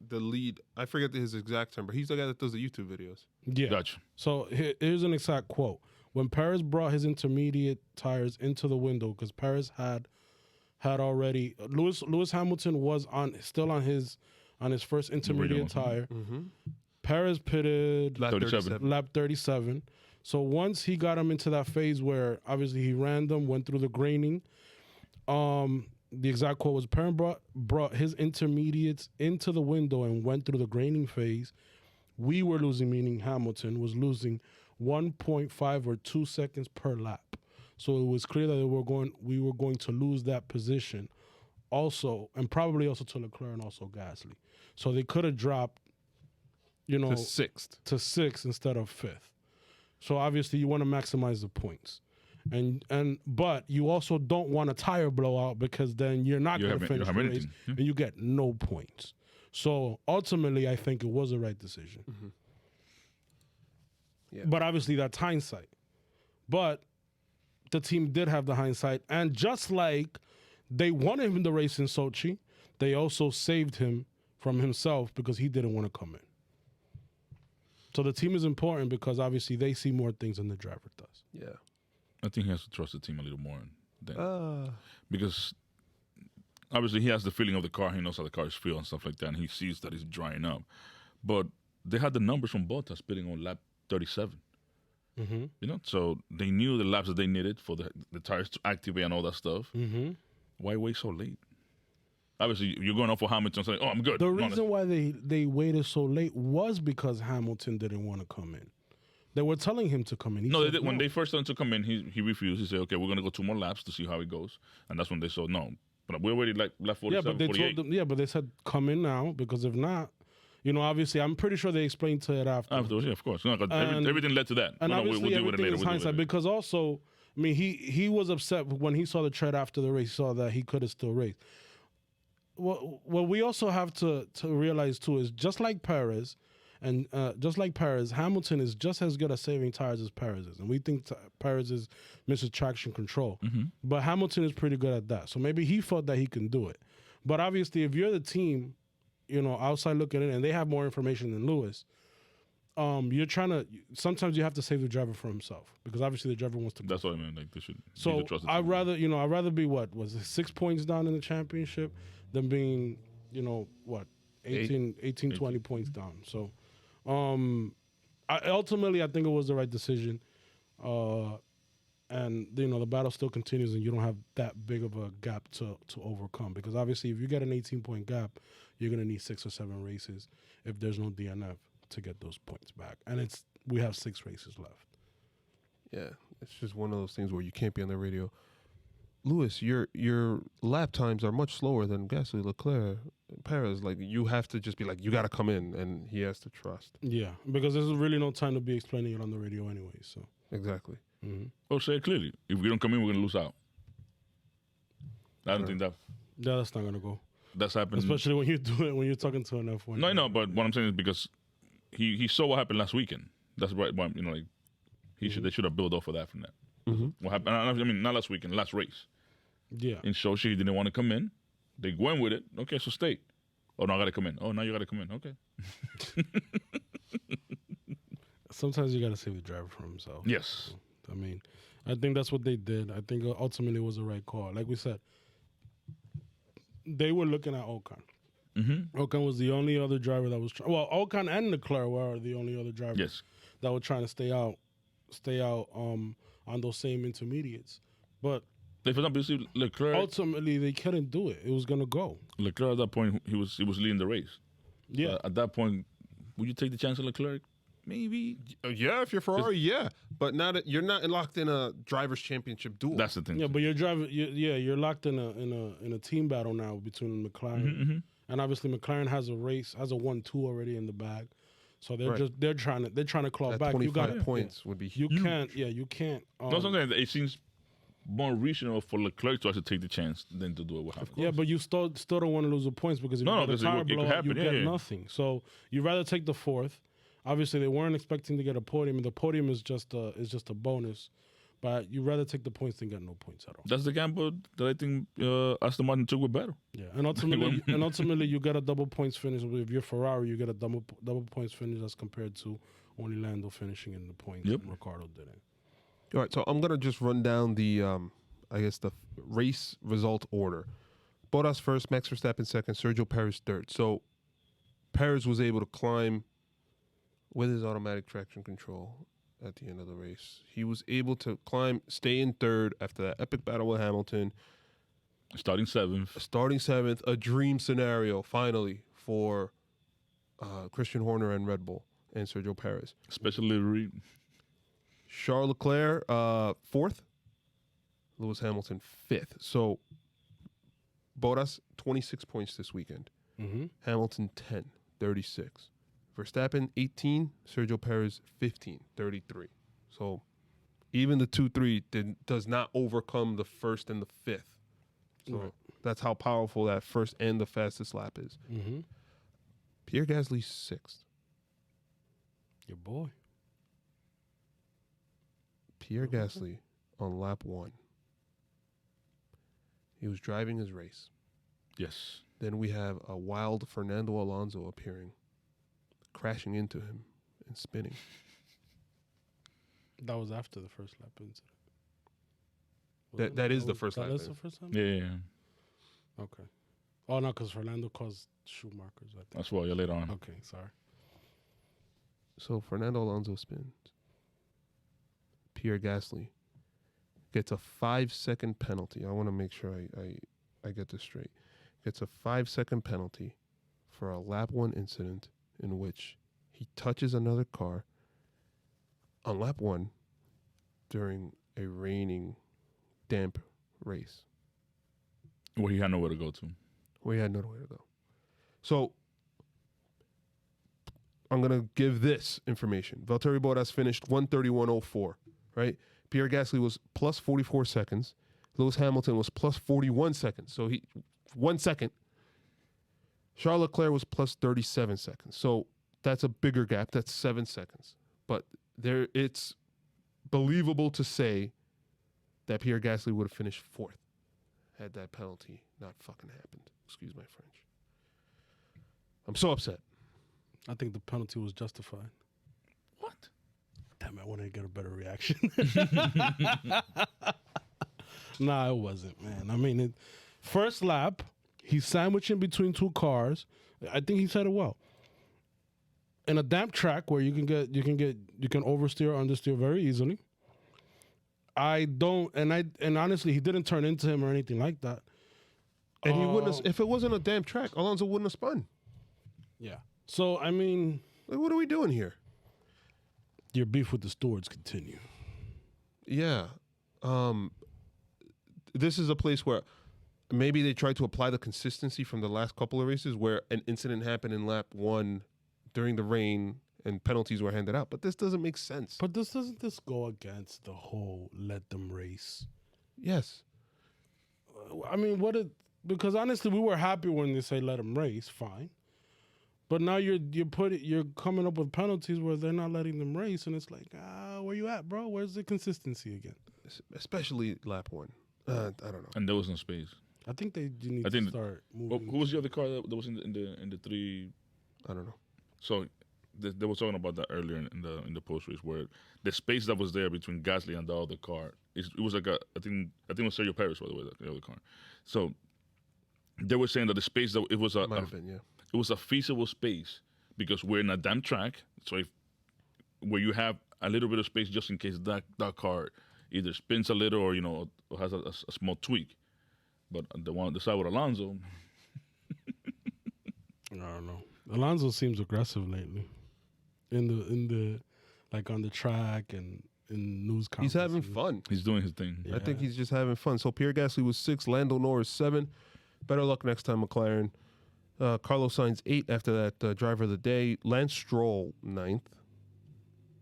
the lead. I forget his exact term, but he's the guy that does the YouTube videos. Yeah. Gotcha. So here's an exact quote. When Perez brought his intermediate tires into the window, because Perez had already Lewis Hamilton was still on his first intermediate tire. Mm-hmm. Perez pitted lap 37. So once he got him into that phase where obviously he ran them, went through the graining, the exact quote was Perez brought his intermediates into the window and went through the graining phase. We were losing, meaning Hamilton was losing 1.5 or 2 seconds per lap. So it was clear that we were going to lose that position also, and probably also to Leclerc and also Gasly. So they could have dropped, to sixth instead of fifth. So obviously you want to maximize the points. But you also don't want a tire blowout because then you're not going to finish the race and you get no points. So ultimately, I think it was the right decision. Mm-hmm. Yeah. But obviously, that's hindsight. But the team did have the hindsight, and just like they wanted him in the race in Sochi, they also saved him from himself because he didn't want to come in. So the team is important because obviously they see more things than the driver does. Yeah. I think he has to trust the team a little more because obviously he has the feeling of the car. He knows how the cars feel and stuff like that, and he sees that it's drying up. But they had the numbers from Bottas pitting on lap 37. Mm-hmm. So they knew the laps that they needed for the tires to activate and all that stuff. Mm-hmm. Why wait so late? Obviously, you're going off for Hamilton saying, I'm good. The reason why they waited so late was because Hamilton didn't want to come in. They were telling him to come in. When they first started to come in, he refused. He said, okay, we're going to go 2 more laps to see how it goes. And that's when they saw, no, We're already like left 47, but they 48. told them, but they said come in now because if not, obviously, I'm pretty sure they explained to it after. Afterwards, yeah, of course. No, 'cause And- everything led to that. And We'll obviously, deal with it everything later. is We'll deal with hindsight it. because also, he was upset when he saw the tread after the race. He saw that he could have still raced. What we also have to realize too is just like Perez, Hamilton is just as good at saving tires as Perez is, and we think Perez is Mr. Traction Control, but Hamilton is pretty good at that. So maybe he thought that he can do it, but obviously, if you're the team, outside looking in, and they have more information than Lewis, you're trying to. Sometimes you have to save the driver for himself because obviously the driver wants to. That's what I mean. Like they should. So I'd rather be what was it 6 points down in the championship than being 18, 20 points down. So ultimately I think it was the right decision. And the battle still continues, and you don't have that big of a gap to overcome because obviously if you get an 18-point gap, you're gonna need 6 or 7 races if there's no DNF to get those points back, and we have 6 races left. Yeah, it's just one of those things where you can't be on the radio. Lewis, your lap times are much slower than Gasly, Leclerc, Perez. Like you have to just be like, you got to come in, and he has to trust. Yeah, because there's really no time to be explaining it on the radio anyway. So exactly. Mm-hmm. Or say it clearly. If we don't come in, we're gonna lose out. I don't think that. Yeah, that's not gonna go. That's happened. Especially when you're talking to an F1. No, I know, but what I'm saying is because he saw what happened last weekend. That's right. Like they should have built off of that from that. Mm-hmm. What happened? I mean, not last weekend, last race. Yeah. In Sochi, he didn't want to come in. They went with it. Okay, so stay. Oh, no, I got to come in. Oh, now you got to come in. Okay. Sometimes you got to save the driver for himself. Yes. I mean, I think that's what they did. I think ultimately it was the right call. Like we said, they were looking at Ocon. Mm-hmm. Ocon was the only other driver that was Ocon and Leclerc were the only other drivers that were trying to stay out on those same intermediates. But for example, you see Leclerc. Ultimately, they couldn't do it. It was gonna go. Leclerc at that point, he was leading the race. Yeah. At that point, would you take the chance of Leclerc? Maybe. Yeah, if you're Ferrari, yeah, but you're not locked in a drivers' championship duel. That's the thing. Yeah, but you're driving. You're locked in a team battle now between McLaren and obviously McLaren has a 1-2 already in the bag, so they're trying to claw that back. 25 points would be huge. You can't. No, sometimes it seems more reasonable for Leclerc to actually take the chance than to do it with Hamilton. Yeah, but you still don't want to lose the points because if you get a tire blowout, you get nothing. So you rather take the 4th. Obviously, they weren't expecting to get a podium. The podium is just a bonus, but you rather take the points than get no points at all. That's the gamble that I think Aston Martin took with better. Yeah, and ultimately, you get a double points finish. If you're Ferrari, you get a double points finish as compared to only Lando finishing in the points. Yep. And Ricciardo didn't. All right, so I'm gonna just run down the the race result order. Bottas first, Max Verstappen second, Sergio Perez third. So Perez was able to climb with his automatic traction control at the end of the race. He was able to stay in third after that epic battle with Hamilton. Starting seventh, a dream scenario finally for Christian Horner and Red Bull and Sergio Perez. Special livery. Charles Leclerc, 4th. Lewis Hamilton, 5th. So, Bottas, 26 points this weekend. Mm-hmm. Hamilton, 10, 36. Verstappen, 18. Sergio Perez, 15, 33. So, even the 2-3 does not overcome the 1st and the 5th. So, that's how powerful that first and the fastest lap is. Mm-hmm. Pierre Gasly, 6th. Your boy. Pierre Gasly on lap 1. He was driving his race. Yes. Then we have a wild Fernando Alonso appearing, crashing into him and spinning. That was after the first lap incident. That is the first lap. That is the first lap? Yeah. Okay. Oh, no, because Fernando caused Schumacher's, I think. That's why you're later on. Okay, sorry. So Fernando Alonso spins. Pierre Gasly gets a 5-second penalty. I want to make sure I get this straight. Gets a 5-second penalty for a lap 1 incident in which he touches another car on lap 1 during a raining, damp race. Where he had nowhere to go to. Where he had nowhere to go. So I'm going to give this information. Valtteri Bottas finished 1:31.04, right? Pierre Gasly was plus 44 seconds. Lewis Hamilton was plus 41 seconds. So 1 second. Charles Leclerc was plus 37 seconds. So that's a bigger gap. That's 7 seconds. But it's believable to say that Pierre Gasly would have finished fourth had that penalty not fucking happened. Excuse my French. I'm so upset. I think the penalty was justified. What? Damn, I wanted to get a better reaction. Nah, it wasn't, man. I mean, first lap, he's sandwiching between two cars. I think he said it well. In a damp track where you can oversteer or understeer very easily. And honestly, he didn't turn into him or anything like that. And he wouldn't have, if it wasn't a damn track, Alonso wouldn't have spun. Yeah. So, I mean, Like, what are we doing here? your beef with the stewards continue. Yeah. This is a place where maybe they tried to apply the consistency from the last couple of races where an incident happened in lap 1 during the rain and penalties were handed out. But this doesn't make sense. But doesn't this go against the whole let them race? Yes. I mean, because honestly, we were happy when they say let them race, fine. But now you're coming up with penalties where they're not letting them race, and it's like, where you at, bro? Where's the consistency again? Especially lap 1. I don't know. And there was no space. I think they need to start moving. Who was the other car that was in the three? I don't know. So they were talking about that earlier in the post race where the space that was there between Gasly and the other car it was like I think it was Sergio Perez, by the way, the other car. So they were saying that the space that it was Might have been, yeah. it was a feasible space because we're in a damn track. So where you have a little bit of space just in case that car either spins a little or or has a small tweak. But the side with Alonso, I don't know. Alonso seems aggressive lately, in the like on the track and in news He's conferences. having fun. he's doing his thing. Yeah. I think he's just having fun. So Pierre Gasly was 6, Lando Norris 7. Better luck next time, McLaren. Carlos Sainz 8 after that driver of the day. Lance Stroll 9th.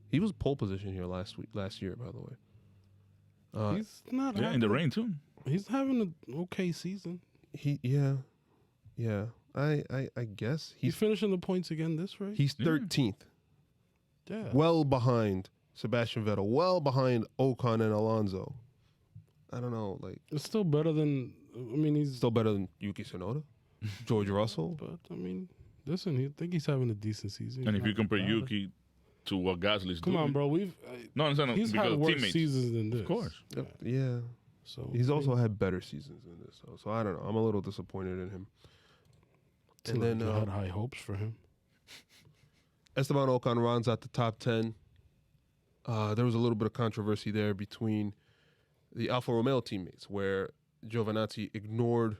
He was pole position here last year, by the way. He's not. Yeah, in the rain too. He's having an okay season. Yeah. I guess He's finishing the points again this race. he's 13th. Yeah. Well behind Sebastian Vettel. Well behind Ocon and Alonso. I don't know, like It's still better than. I mean, he's still better than Yuki Tsunoda, George Russell. But I mean, listen, I think he's having a decent season. And He's if you not compare bad. Yuki to what Gasly's Come doing, on, bro. No, I'm saying He's because had of worse teammates. seasons than this. Of course. Yeah. So He's also had better seasons than this. So I don't know. I'm a little disappointed in him. And then I had high hopes for him. Esteban Ocon rounds out the top 10. There was a little bit of controversy there between the Alfa Romeo teammates where Giovinazzi ignored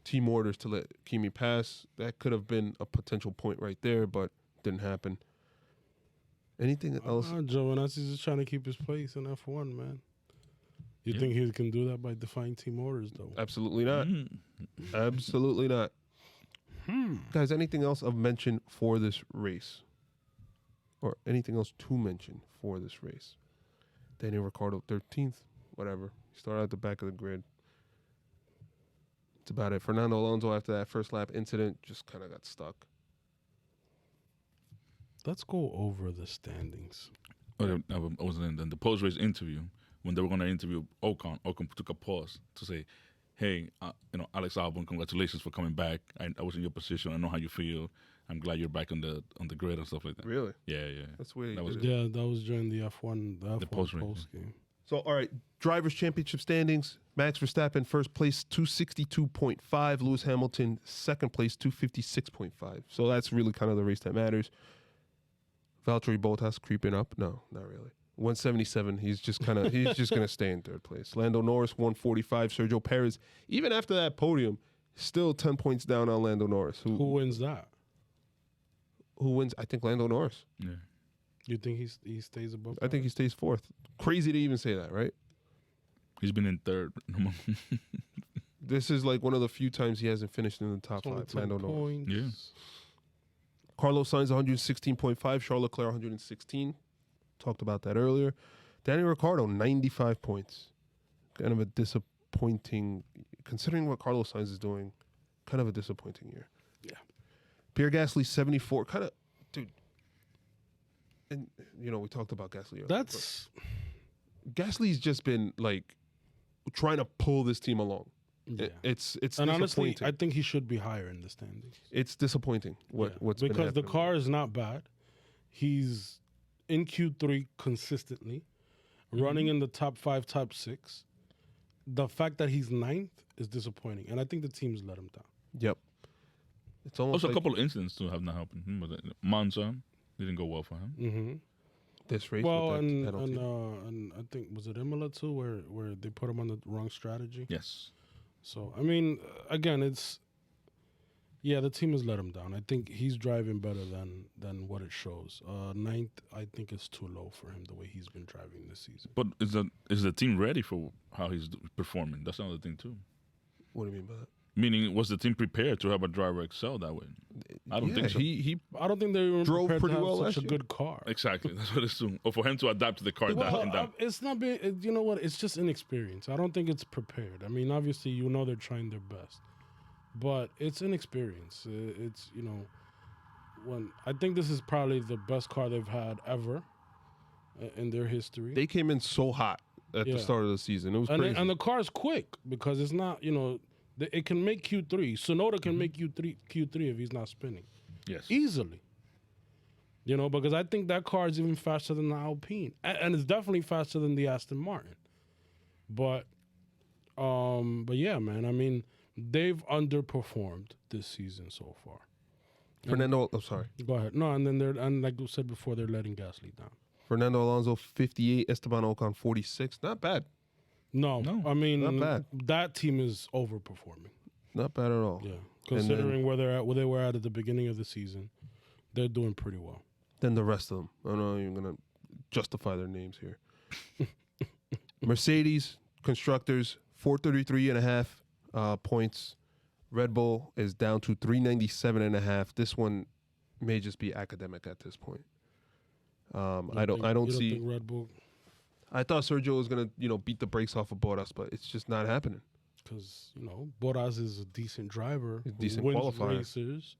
team orders to let Kimi pass. That could have been a potential point right there, but didn't happen. Anything else? Giovanazzi's just trying to keep his place in F1, man. You think he can do that by defying team orders, though? Absolutely not. Absolutely not. Guys, anything else of mention for this race? Or anything else to mention for this race? Daniel Ricciardo, 13th, whatever. He started at the back of the grid. That's about it. Fernando Alonso, after that first lap incident, just kind of got stuck. Let's go over the standings. I was in the post-race interview when they were going to interview Ocon. Ocon took a pause to say, "Hey, Alex Albon, congratulations for coming back. I was in your position. I know how you feel. I'm glad you're back on the grid and stuff like that." Really? Yeah. That's weird. That was Yeah, that was during the F1 post-race, post game. So, all right, Drivers' Championship standings. Max Verstappen, first place, 262.5. Lewis Hamilton, second place, 256.5. So that's really kind of the race that matters. Valtteri Bottas creeping up. No, not really. 177. He's just going to stay in third place. Lando Norris, 145. Sergio Perez, even after that podium, still 10 points down on Lando Norris. Who wins that? Who wins? I think Lando Norris. Yeah. You think he stays above? I think he stays fourth. Crazy to even say that, right? He's been in third. This is like one of the few times he hasn't finished in the top It's only 5. 10 Lando Norris. points. Yeah. Carlos Sainz 116.5. Charles Leclerc 116. Talked about that earlier. Daniel Ricciardo 95 points. Kind of a disappointing, considering what Carlos Sainz is doing. Kind of a disappointing year. Yeah. Pierre Gasly 74. Kind of, dude. And you know we talked about Gasly earlier. That's Gasly's just been like trying to pull this team along. yeah. It's And honestly, disappointing. I think he should be higher in the standings. It's disappointing what's been because the happening. car is not bad. He's in Q3 consistently, running in the top 5, top 6. The fact that he's 9th is disappointing, and I think the team's let him down. Yep. It's almost Also, like a couple of incidents too have not helped him. But Monza didn't go well for him. Mm-hmm. this race Well, with that penalty. and I think was it Imola too, where they put him on the wrong strategy. Yes. So I mean, again, the team has let him down. I think he's driving better than what it shows. 9th, I think, is too low for him the way he's been driving this season. But is the team ready for how he's performing? That's another thing too. What do you mean by that? Meaning, was the team prepared to have a driver excel that way? I don't think so. He I don't think they were Drove prepared pretty to have well such last a year. good car. Exactly. That's what it's doing. Or for him to adapt to the car. It's not being. You know what? It's just inexperience. I don't think it's prepared. I mean, obviously, they're trying their best, but it's inexperience. It's when I think this is probably the best car they've had ever in their history. they came in so hot at the Yeah. start of the season. It was and crazy. and the car's quick because it's not. It can make Q3. Sonoda can make Q3 if he's not spinning Yes. easily. Because I think that car is even faster than the Alpine, and it's definitely faster than the Aston Martin. But yeah, man. I mean, they've underperformed this season so far. Fernando, sorry. Go ahead. No, and then like you said before, they're letting Gasly down. Fernando Alonso 58, Esteban Ocon 46. Not bad. No, I mean, not bad. that team is overperforming. Not bad at all. Yeah, considering where they were at the beginning of the season, they're doing pretty well. Then the rest of them. I'm not even going to justify their names here. Mercedes, Constructors, 433.5 points. Red Bull is down to 397.5. This one may just be academic at this point. I don't see. Think Red Bull, I thought Sergio was gonna, beat the brakes off of Bottas, but it's just not happening. because Bottas is a decent driver, He's a decent who wins qualifier. races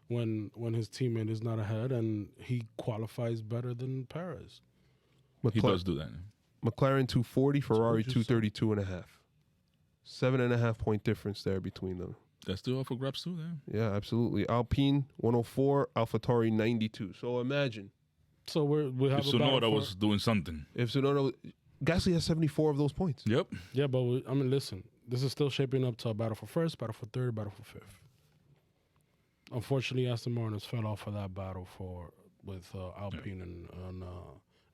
when his teammate is not ahead, and he qualifies better than Perez. He does do that. McLaren 240, Ferrari Told you so. 232.5. 7.5 point difference there between them. That's still up for grabs too. Then. Yeah, absolutely. Alpine 104, AlphaTauri 92. So imagine So we have If a battle Tsunoda for- was doing something. if Tsunoda, Gasly has 74 of those points. Yep. Yeah, but listen, this is still shaping up to a battle for first, battle for third, battle for fifth. Unfortunately, Aston Martin fell off of that battle with Alpine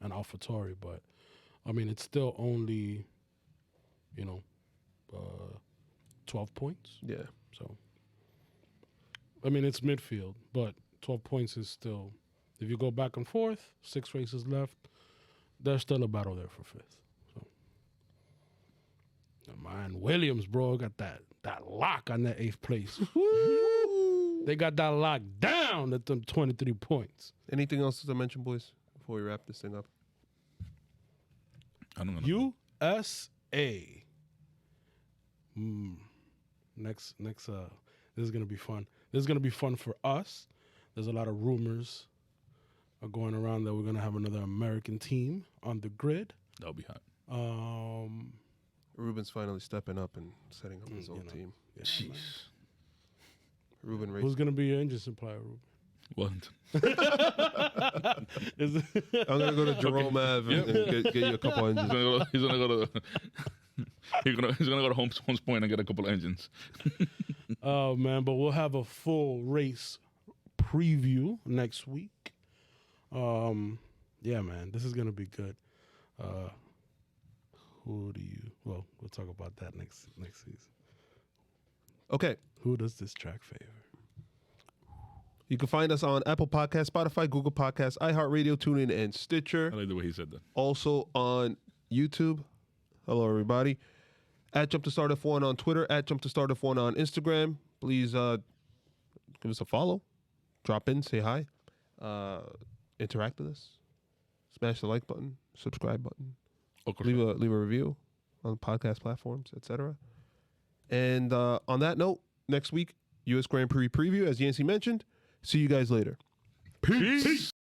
and AlphaTauri, but I mean it's still only 12 points. Yeah. So I mean it's midfield, but 12 points is still. If you go back and forth, 6 races left, there's still a battle there for fifth. So, man, Williams, bro, got that lock on that 8th place. They got that lock down at them 23 points. Anything else to mention, boys, before we wrap this thing up? I don't know. USA. Next. This is gonna be fun. This is gonna be fun for us. There's a lot of rumors are going around that we're gonna have another American team on the grid. That'll be hot. Ruben's finally stepping up and setting up his own team. Yeah, Jeez. man. Ruben Who's Racing. gonna be your engine supplier, Ruben? Wellington. Is it- I'm gonna go to Jerome Ave and get you a couple engines. He's gonna go to. He's gonna go to Holmes Point and get a couple engines. Oh man, but we'll have a full race preview next week. Yeah, man, this is gonna be good. We'll talk about that next season. Okay. Who does this track favor? You can find us on Apple Podcasts, Spotify, Google Podcasts, iHeartRadio, TuneIn, and Stitcher. I like the way he said that. Also on YouTube. Hello, everybody. At Jump to Start F1 on Twitter. At Jump to Start F1 on Instagram. Please give us a follow. Drop in. Say hi. Interact with us. Smash the like button. Subscribe button. Leave a review on podcast platforms, etc. And on that note, next week, U.S. Grand Prix preview, as Yhancy mentioned. See you guys later. Peace.